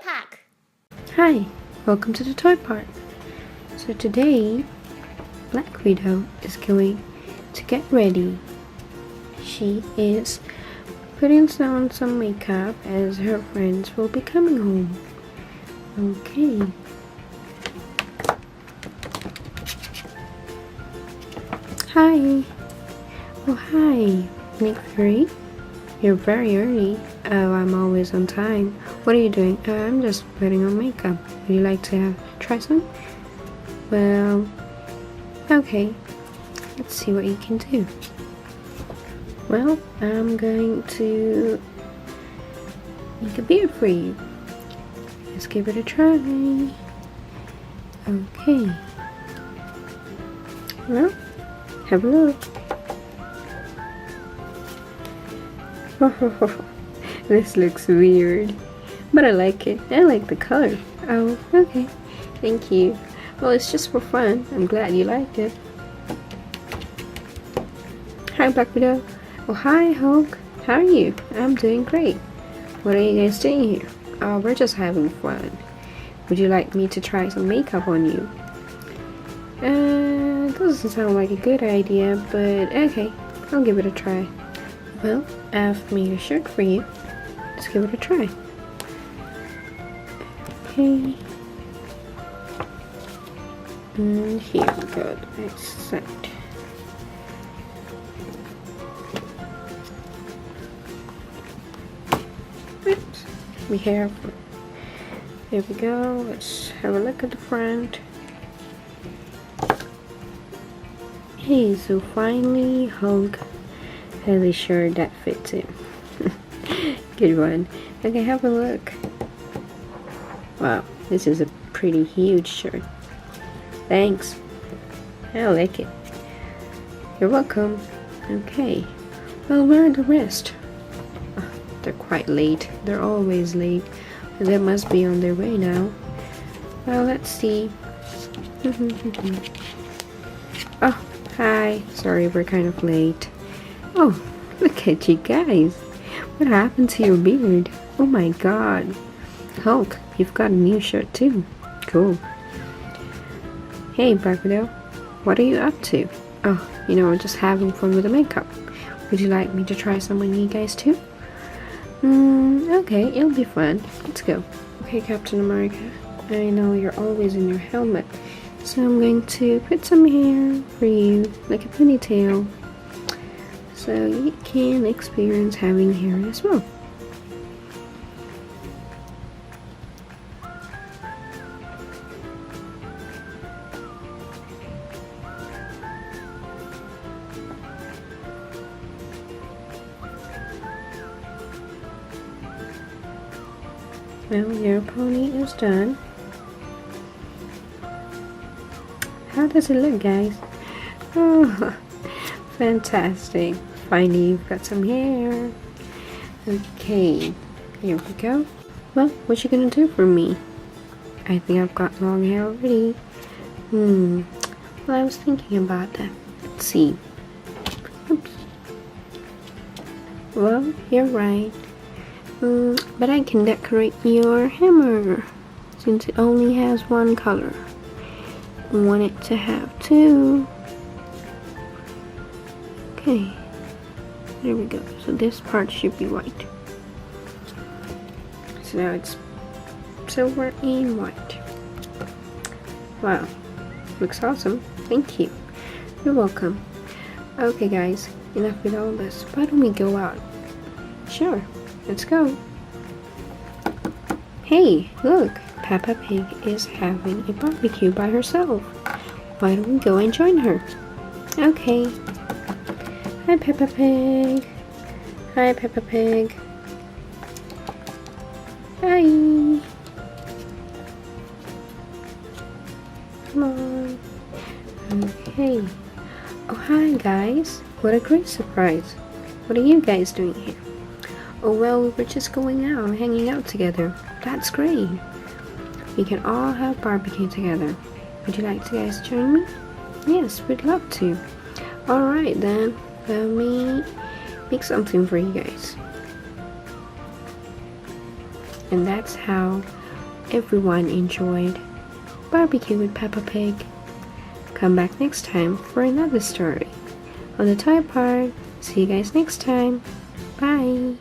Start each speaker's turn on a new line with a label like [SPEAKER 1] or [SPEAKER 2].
[SPEAKER 1] park.
[SPEAKER 2] Hi, welcome to the toy park. So today, Black Widow is going to get ready. She is putting on some makeup as her friends will be coming home. Okay. Hi. Oh, hi, Nick Fury. You're very early. Oh, I'm always on time. What are you doing? I'm just putting on makeup. Would you like to try some? Well, okay. Let's see what you can do. Well, I'm going to make a beard for you. Let's give it a try. Okay. Well, have a look. This looks weird, but I like it. I like the color. Oh, okay. Thank you. Well, it's just for fun. I'm glad you liked it. Hi, Black Widow. Oh, hi, Hulk. How are you? I'm doing great. What are you guys doing here? Oh, we're just having fun. Would you like me to try some makeup on you? Doesn't sound like a good idea, but okay. I'll give it a try. Well, I've made a shirt for you. Let's give it a try. Okay. And here we go, the next set. Oops, be careful. There we go. Let's have a look at the front. Hey, so finally Hulk has a shirt that fits him. Good one. Okay, have a look. Wow, this is a pretty huge shirt. Thanks. I like it. You're welcome. Okay. Well, where are the rest? Oh, they're quite late. They're always late. They must be on their way now. Well, let's see. Oh, hi. Sorry, we're kind of late. Oh, look at you guys. What happened to your beard? Oh my god. Hulk, you've got a new shirt too. Cool. Hey, Black Widow. What are you up to? Oh, you know, just having fun with the makeup. Would you like me to try some on you guys too? Okay, it'll be fun. Let's go. Okay, Captain America. I know you're always in your helmet. So I'm going to put some hair for you, like a ponytail. So you can experience having hair as well. Well, your pony is done. How does it look, guys? Oh, fantastic. Finally, you've got some hair. Okay, here we go. Well, what you gonna do for me? I think I've got long hair already. Well, I was thinking about that. Let's see. Oops. Well, you're right. But I can decorate your hammer since it only has one color. I want it to have two. Okay. There we go. So this part should be white. So now it's silver and white. Wow. Looks awesome. Thank you. You're welcome. Okay guys, enough with all this. Why don't we go out? Sure. Let's go. Hey, look. Peppa Pig is having a barbecue by herself. Why don't we go and join her? Okay. Hi, Peppa Pig. Hi, Peppa Pig. Hi. Come on. Okay. Oh, hi, guys. What a great surprise. What are you guys doing here? Oh, well, we were just going out, hanging out together. That's great. We can all have barbecue together. Would you like to guys join me? Yes, we'd love to. Alright then. Let me make something for you guys. And that's how everyone enjoyed Barbecue with Peppa Pig. Come back next time for another story on the toy part. See you guys next time. Bye!